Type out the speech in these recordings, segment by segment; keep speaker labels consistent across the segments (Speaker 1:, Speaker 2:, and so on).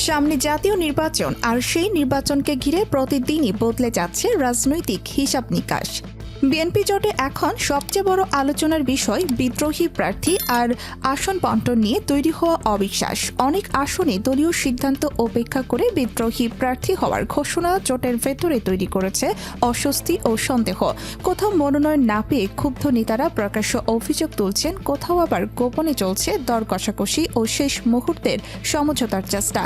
Speaker 1: সামনে জাতীয় নির্বাচন আর সেই নির্বাচনকে ঘিরে প্রতিদিনই বদলে যাচ্ছে রাজনৈতিক হিসাব নিকাশ। বিএনপি জোটে এখন সবচেয়ে বড় আলোচনার বিষয় বিদ্রোহী প্রার্থী আর আসন বণ্টন নিয়ে তৈরি হওয়া অবিশ্বাস। অনেক আসনে দলীয় সিদ্ধান্ত উপেক্ষা করে বিদ্রোহী প্রার্থী হওয়ার ঘোষণা জোটের ভেতরে তৈরি করেছে অস্বস্তি ও সন্দেহ। কোথাও মনোনয়ন না পেয়ে ক্ষুব্ধ নেতারা প্রকাশ্য অভিযোগ তুলছেন, কোথাও আবার গোপনে চলছে দর কষাকষি ও শেষ মুহূর্তের সমঝোতার চেষ্টা।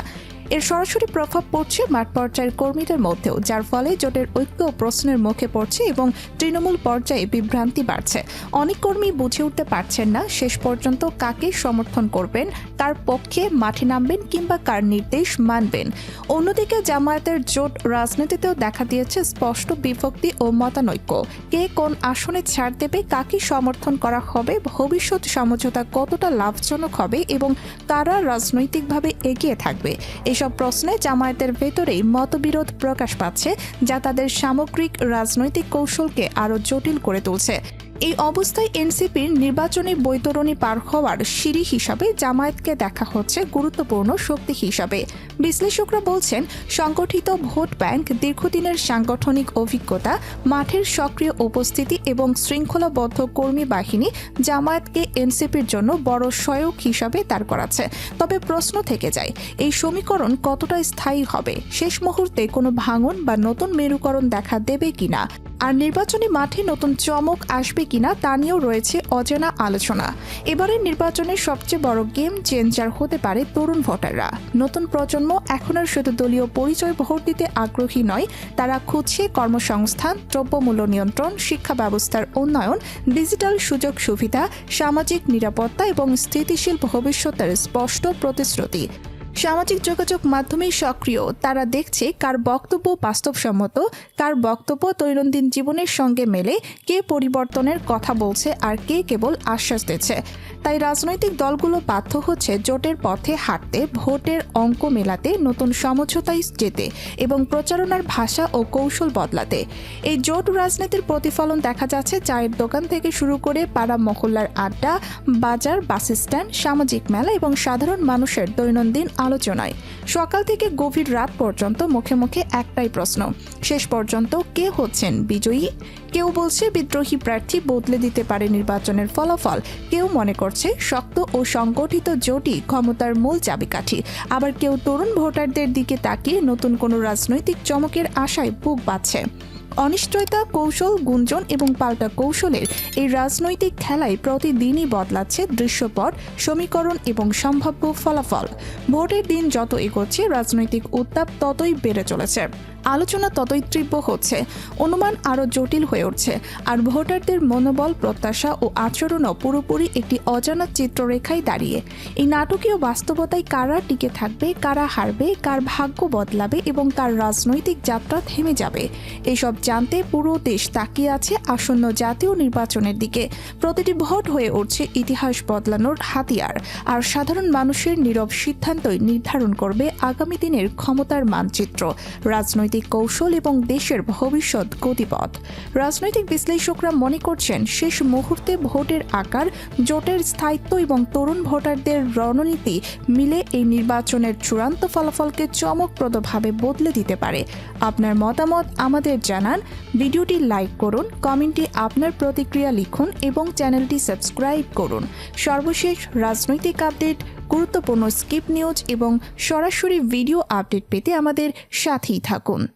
Speaker 1: এর সরাসরি প্রভাব পড়ছে মাঠ পর্যায়ের কর্মীদের মধ্যেও, যার ফলে জোটের ঐক্য প্রশ্নের মুখে পড়ছে এবং তৃণমূল পর্যায়ে বিভ্রান্তি বাড়ছে। অনেক কর্মী বুঝে উঠতে পারছেন না শেষ পর্যন্ত কাকে সমর্থন করবেন, কার পক্ষে মাঠে নামবেন কিংবা কার নির্দেশ মানবেন। অন্যদিকে জামায়াতের জোট রাজনীতিতেও দেখা দিয়েছে স্পষ্ট বিভক্তি ও মতানৈক্য। কে কোন আসনে ছাড় দেবে, কাকে সমর্থন করা হবে, ভবিষ্যৎ সমঝোতা কতটা লাভজনক হবে এবং কারা রাজনৈতিকভাবে এগিয়ে থাকবে, এসব প্রশ্নে জামায়াতের ভেতরেই মতবিরোধ প্রকাশ পাচ্ছে, যা তাদের সামগ্রিক রাজনৈতিক কৌশলকে আরও জটিল করে তুলছে। এই অবস্থায় এনসিপির নির্বাচনী বৈতরণী পার হওয়ার সিঁড়ি হিসাবে জামায়াতকে দেখা হচ্ছে গুরুত্বপূর্ণ শক্তি হিসাবে। বিশ্লেষকরা বলছেন, সংগঠিত ভোট ব্যাংক, দীর্ঘদিনের সাংগঠনিক অভিজ্ঞতা, মাঠের সক্রিয় উপস্থিতি এবং শৃঙ্খলাবদ্ধ কর্মী বাহিনী জামায়াতকে এনসিপির জন্য বড় সহায়ক হিসাবে দাঁড় করাচ্ছে। তবে প্রশ্ন থেকে যায়, এই সমীকরণ কতটা স্থায়ী হবে, শেষ মুহূর্তে কোনো ভাঙন বা নতুন মেরুকরণ দেখা দেবে কিনা, আর নির্বাচনী মাঠে নতুন চমক আসবে কিনা তা নিয়েও রয়েছে অজানা আলোচনা। এবারের নির্বাচনের সবচেয়ে বড় গেম চেঞ্জার হতে পারে তরুণ ভোটাররা। নতুন প্রজন্ম এখন আর শুধু দলীয় পরিচয় ভোট দিতে আগ্রহী নয়, তারা খুঁজছে কর্মসংস্থান, দ্রব্যমূল্য নিয়ন্ত্রণ, শিক্ষা ব্যবস্থার উন্নয়ন, ডিজিটাল সুযোগ সুবিধা, সামাজিক নিরাপত্তা এবং স্থিতিশীল ভবিষ্যতের স্পষ্ট প্রতিশ্রুতি। সামাজিক যোগাযোগ মাধ্যমে সক্রিয় তারা দেখছে কার বক্তব্য বাস্তবসম্মত, কার বক্তব্য দৈনন্দিন জীবনের সঙ্গে মেলে, কে পরিবর্তনের কথা বলছে আর কে কেবল আশ্বাস দিচ্ছে। তাই রাজনৈতিক দলগুলো বাধ্য হচ্ছে জোটের পথে হাঁটতে, ভোটের অঙ্ক মেলাতে, নতুন সমঝোতায় যেতে এবং প্রচারণার ভাষা ও কৌশল বদলাতে। এই জোট রাজনীতির প্রতিফলন দেখা যাচ্ছে চায়ের দোকান থেকে শুরু করে পাড়া মহল্লার আড্ডা, বাজার, বাস স্ট্যান্ড, সামাজিক মেলা এবং সাধারণ মানুষের দৈনন্দিন আলোচনায়। সকাল থেকে গভীর রাত পর্যন্ত মুখে মুখে একটাই প্রশ্ন, শেষ পর্যন্ত কে হচ্ছেন বিজয়ী? কেউ বলছে বিদ্রোহী প্রার্থী বদলে দিতে পারে নির্বাচনের ফলাফল, কেউ মনে করছে শক্ত ও সংগঠিত জোটই ক্ষমতার মূল চাবিকাঠি, আবার কেউ তরুণ ভোটারদের দিকে তাকিয়ে নতুন কোনো রাজনৈতিক চমকের আশায় বুক বাঁধছে। অনিশ্চয়তা, কৌশল, গুঞ্জন এবং পাল্টা কৌশলের এই রাজনৈতিক খেলায় প্রতিদিনই বদলাচ্ছে দৃশ্যপট, সমীকরণ এবং সম্ভাব্য ফলাফল। ভোটের দিন যত এগোচ্ছে রাজনৈতিক উত্তাপ ততই বেড়ে চলেছে, আলোচনা ততই তীব্র হচ্ছে, অনুমান আরও জটিল হয়ে উঠছে, আর ভোটারদের মনোবল, প্রত্যাশা ও আচরণও পুরোপুরি একটি অজানা চিত্ররেখায় দাঁড়িয়ে। এই নাটকীয় বাস্তবতায় কারা টিকে থাকবে, কারা হারবে, কার ভাগ্য বদলাবে এবং কার রাজনৈতিক যাত্রা থেমে যাবে, এসব জানতে পুরো দেশ তাকিয়ে আছে আসন্ন জাতীয় নির্বাচনের দিকে। প্রতিটি ভোট হয়ে উঠছে ইতিহাস বদলানোর হাতিয়ার, আর সাধারণ মানুষের নীরব সিদ্ধান্তই নির্ধারণ করবে আগামী দিনের ক্ষমতার মানচিত্র, রাজনৈতিক কৌশল এবং দেশের ভবিষ্যৎ গতিপথ। রাজনৈতিক বিশ্লেষকরা মনে করছেন, শেষ মুহূর্তে ভোটের আকার, জোটের স্থায়িত্ব এবং তরুণ ভোটারদের রণনীতি মিলে এই নির্বাচনের চূড়ান্ত ফলাফলকে চমকপ্রদভাবে বদলে দিতে পারে। আপনার মতামত আমাদের জানান, ভিডিওটি লাইক করুন, কমেন্টে আপনার প্রতিক্রিয়া লিখুন এবং চ্যানেলটি সাবস্ক্রাইব করুন। সর্বশেষ রাজনৈতিক আপডেট, গুরুত্বপূর্ণ স্কিপ নিউজ এবং সরাসরি ভিডিও আপডেট পেতে আমাদের সাথেই থাকুন।